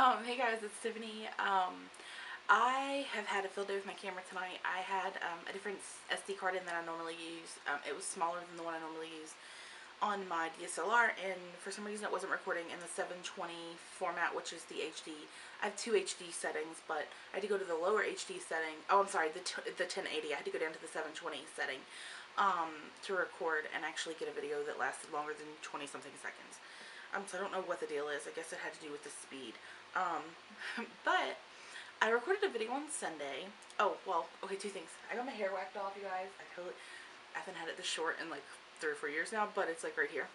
Hey guys, it's Tiffany. I have had a field day with my camera tonight. I had a different SD card in than I normally use. It was smaller than the one I normally use on my DSLR, and for some reason it wasn't recording in the 720 format, which is the HD. I have two HD settings, but I had to go to the lower HD setting. Oh, I'm sorry, the 1080. I had to go down to the 720 setting to record and actually get a video that lasted longer than 20 something seconds. So I don't know what the deal is. I guess it had to do with the speed. Um, but I recorded a video on Sunday. Oh, well, okay, two things. I got my hair whacked off, you guys. I haven't had it this short in like 3 or 4 years now, but it's like right here.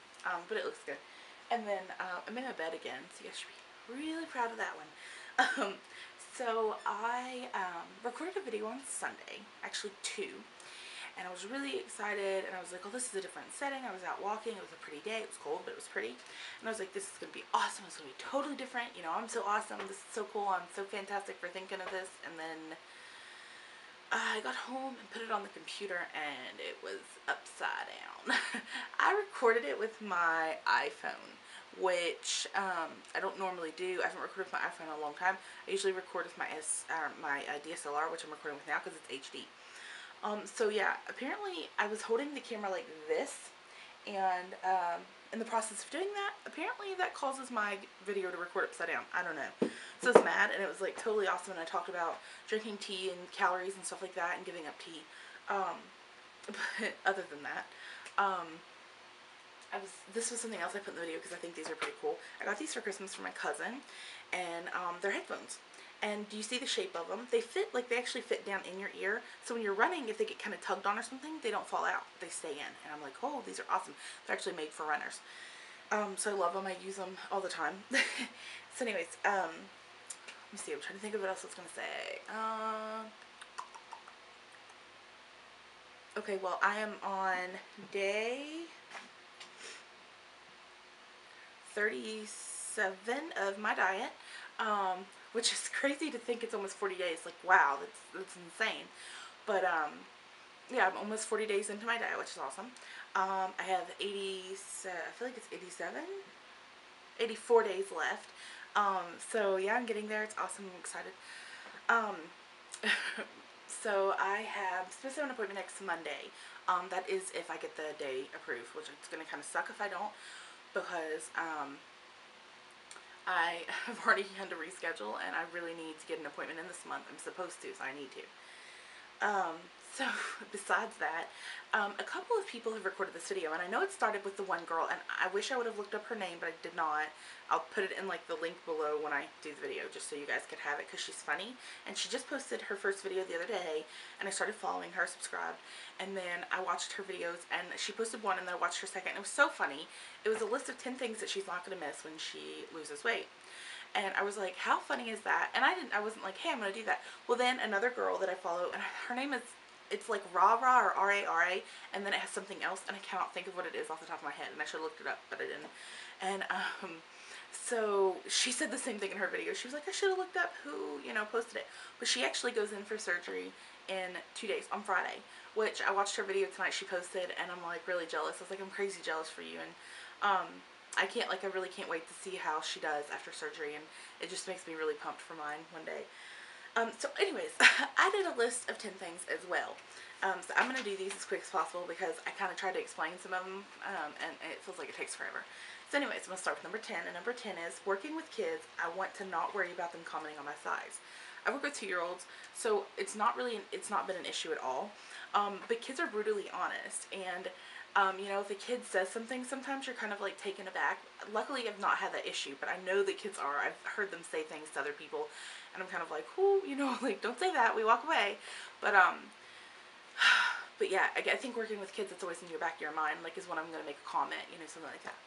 But it looks good. And then I'm in my bed again, so you guys should be really proud of that one. So I recorded a video on Sunday, actually two. And I was really excited, and I was like, oh, this is a different setting. I was out walking. It was a pretty day. It was cold, but it was pretty. And I was like, this is going to be awesome. It's going to be totally different. You know, I'm so awesome. This is so cool. I'm so fantastic for thinking of this. And then I got home and put it on the computer, and it was upside down. I recorded it with my iPhone, which I don't normally do. I haven't recorded with my iPhone in a long time. I usually record with my DSLR, which I'm recording with now because it's HD. So yeah, apparently I was holding the camera like this, and in the process of doing that, apparently that causes my video to record upside down. I don't know. So I was mad, and it was like totally awesome, and I talked about drinking tea and calories and stuff like that and giving up tea. But other than that, this was something else I put in the video because I think these are pretty cool. I got these for Christmas from my cousin, and they're headphones. And do you see the shape of them? They fit, like they actually fit down in your ear. So when you're running, if they get kind of tugged on or something, they don't fall out. They stay in. And I'm like, oh, these are awesome. They're actually made for runners. So I love them. I use them all the time. So anyways, let me see. I'm trying to think of what else I was going to say. Okay, well, I am on day 37 of my diet. Which is crazy to think it's almost 40 days. Like, wow, that's insane. But, yeah, I'm almost 40 days into my diet, which is awesome. I have I feel like it's 84 days left. So, yeah, I'm getting there. It's awesome. I'm excited. So, I have supposed to have an appointment next Monday. That is if I get the day approved, which it's going to kind of suck if I don't, because, I have already had to reschedule, and I really need to get an appointment in this month. I'm supposed to, so I need to. So besides that, a couple of people have recorded this video, and I know it started with the one girl, and I wish I would have looked up her name, but I did not. I'll put it in like the link below when I do the video, just so you guys could have it, because she's funny. And she just posted her first video the other day, and I started following her, subscribed, and then I watched her videos, and she posted one, and then I watched her second, and it was so funny. It was a list of 10 things that she's not going to miss when she loses weight. And I was like, how funny is that? And I wasn't like, hey, I'm going to do that. Well, then another girl that I follow, and her name is, it's like Rara or R-A-R-A, and then it has something else, and I cannot think of what it is off the top of my head, and I should have looked it up, but I didn't. And, so she said the same thing in her video. She was like, I should have looked up who, you know, posted it. But she actually goes in for surgery in 2 days, on Friday, which I watched her video tonight she posted, and I'm like really jealous. I was like, I'm crazy jealous for you, and, I really can't wait to see how she does after surgery, and it just makes me really pumped for mine one day. So anyways, I did a list of 10 things as well. So I'm going to do these as quick as possible because I kind of tried to explain some of them, and it feels like it takes forever. So anyways, I'm going to start with number 10, and number 10 is, working with kids, I want to not worry about them commenting on my size. I work with 2-year-olds, so it's not been an issue at all, but kids are brutally honest, and you know, if a kid says something, sometimes you're kind of like taken aback. Luckily, I've not had that issue, but I know that kids are. I've heard them say things to other people, and I'm kind of like, "Ooh, you know, like, don't say that." We walk away. But yeah, I think working with kids, it's always in your back of your mind, like, is when I'm going to make a comment, you know, something like that.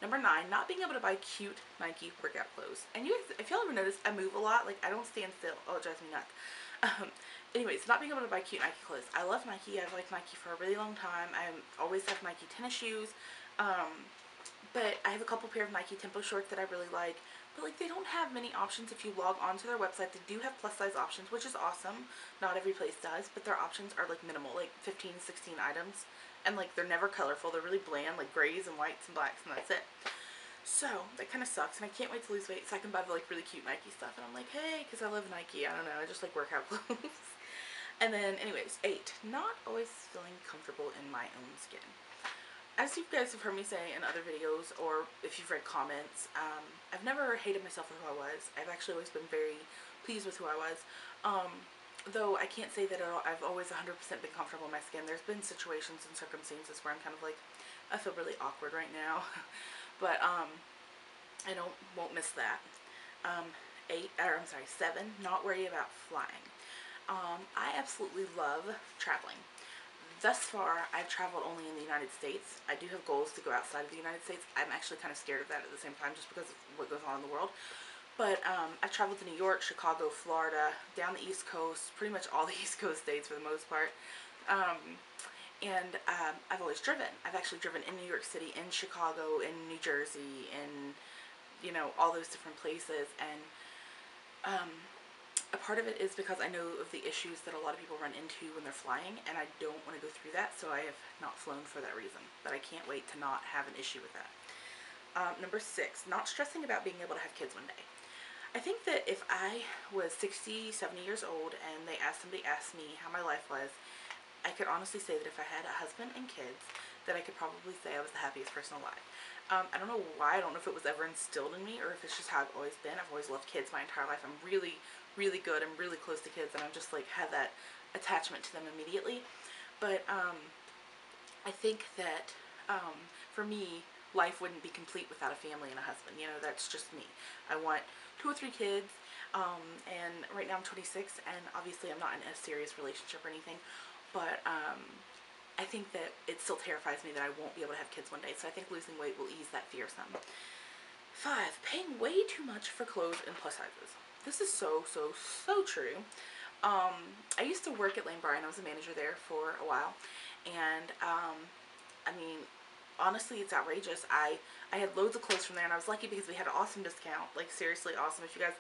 Number 9, not being able to buy cute Nike workout clothes. And you guys, if y'all ever noticed, I move a lot. Like, I don't stand still. Oh, it drives me nuts. Anyways, not being able to buy cute Nike clothes. I love Nike. I've liked Nike for a really long time. I always have Nike tennis shoes. But I have a couple pair of Nike Tempo shorts that I really like. But, like, they don't have many options if you log onto their website. They do have plus-size options, which is awesome. Not every place does, but their options are, like, minimal. Like, 15, 16 items. And, like, they're never colorful. They're really bland, like grays and whites and blacks, and that's it. So that kind of sucks, and I can't wait to lose weight so I can buy the like really cute Nike stuff. And I'm like, hey, because I love Nike. I don't know, I just like workout clothes. And then, anyways, 8, not always feeling comfortable in my own skin. As you guys have heard me say in other videos, or if you've read comments, I've never hated myself for who I was. I've actually always been very pleased with who I was. Though I can't say that I've always 100% been comfortable in my skin. There's been situations and circumstances where I'm kind of like, I feel really awkward right now. But I won't miss that. 7, not worry about flying. I absolutely love traveling. Thus far, I've traveled only in the United States. I do have goals to go outside of the United States. I'm actually kind of scared of that at the same time just because of what goes on in the world. But I've traveled to New York, Chicago, Florida, down the East Coast, pretty much all the East Coast states for the most part. I've always driven. I've actually driven in New York City, in Chicago, in New Jersey, in, all those different places. And a part of it is because I know of the issues that a lot of people run into when they're flying, and I don't want to go through that, so I have not flown for that reason. But I can't wait to not have an issue with that. Number 6, not stressing about being able to have kids one day. I think that if I was 60, 70 years old and somebody asked me how my life was, I could honestly say that if I had a husband and kids, that I could probably say I was the happiest person alive. I don't know why. I don't know if it was ever instilled in me or if it's just how I've always been. I've always loved kids my entire life. I'm really, really good. I'm really close to kids, and I'm just like had that attachment to them immediately. But I think that for me, life wouldn't be complete without a family and a husband. That's just me. I want 2 or 3 kids, and right now I'm 26, and obviously I'm not in a serious relationship or anything, but I think that it still terrifies me that I won't be able to have kids one day, so I think losing weight will ease that fear some. 5, paying way too much for clothes in plus sizes. This is so, so, so true. I used to work at Lane Bryant. I was a manager there for a while, and I mean, honestly, it's outrageous. I had loads of clothes from there, and I was lucky because we had an awesome discount. Like, seriously awesome. If you guys,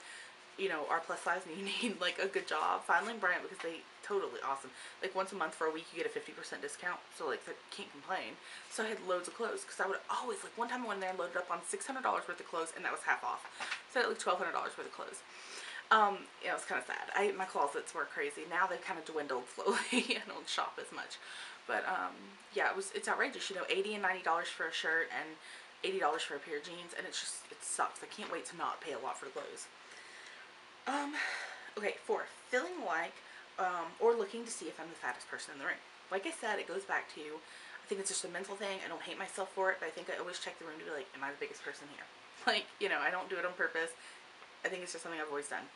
are plus size and you need, like, a good job, find Lane Bryant because they totally awesome. Like, once a month for a week, you get a 50% discount. So, like, I can't complain. So, I had loads of clothes because I would always, like, one time I went there and loaded up on $600 worth of clothes, and that was half off. So, I had, like, $1,200 worth of clothes. It was kind of sad. My closets were crazy. Now they've kind of dwindled slowly. I don't shop as much. But, yeah, it's outrageous. $80 and $90 for a shirt and $80 for a pair of jeans, and it sucks. I can't wait to not pay a lot for the clothes. Okay, 4, feeling like, or looking to see if I'm the fattest person in the room. Like I said, it goes back to, I think it's just a mental thing. I don't hate myself for it, but I think I always check the room to be like, am I the biggest person here? Like, I don't do it on purpose. I think it's just something I've always done.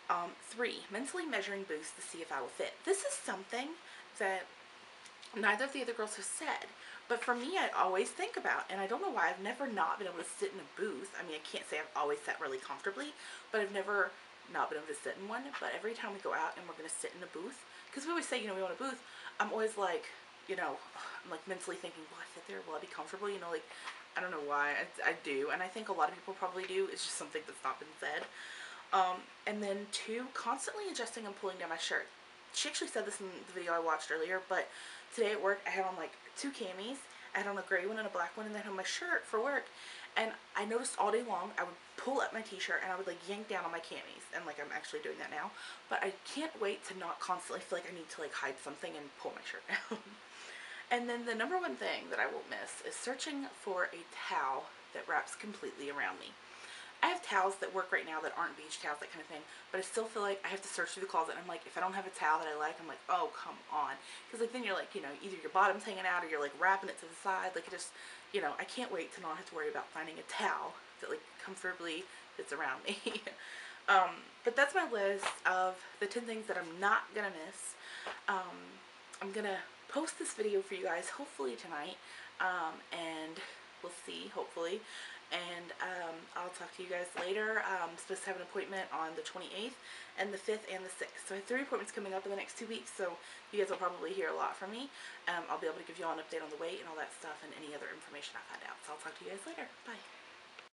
3, mentally measuring booths to see if I will fit. This is something that neither of the other girls have said, but for me, I always think about, and I don't know why, I've never not been able to sit in a booth. I mean, I can't say I've always sat really comfortably, but I've never not been able to sit in one. But every time we go out and we're going to sit in a booth, because we always say, we want a booth, I'm always like, I'm like mentally thinking, will I fit there? Will I be comfortable? Like, I don't know why. I do, and I think a lot of people probably do. It's just something that's not been said. And then 2, constantly adjusting and pulling down my shirt. She actually said this in the video I watched earlier, but today at work I had on like 2 camis. I had on a gray one and a black one, and then I had my shirt for work. And I noticed all day long I would pull up my t-shirt and I would like yank down on my camis, and like I'm actually doing that now. But I can't wait to not constantly feel like I need to like hide something and pull my shirt down. And then the number 1 thing that I won't miss is searching for a towel that wraps completely around me. I have towels that work right now that aren't beach towels, that kind of thing, but I still feel like I have to search through the closet, and I'm like, if I don't have a towel that I like, I'm like, oh, come on. Because like then you're like, either your bottom's hanging out or you're like wrapping it to the side. Like, it just, I can't wait to not have to worry about finding a towel that like comfortably fits around me. But that's my list of the 10 things that I'm not gonna miss. I'm gonna post this video for you guys hopefully tonight, and we'll see, hopefully. And I'll talk to you guys later. I'm supposed to have an appointment on the 28th and the 5th and the 6th. So I have 3 appointments coming up in the next 2 weeks, so you guys will probably hear a lot from me. I'll be able to give you all an update on the weight and all that stuff and any other information I find out. So I'll talk to you guys later. Bye.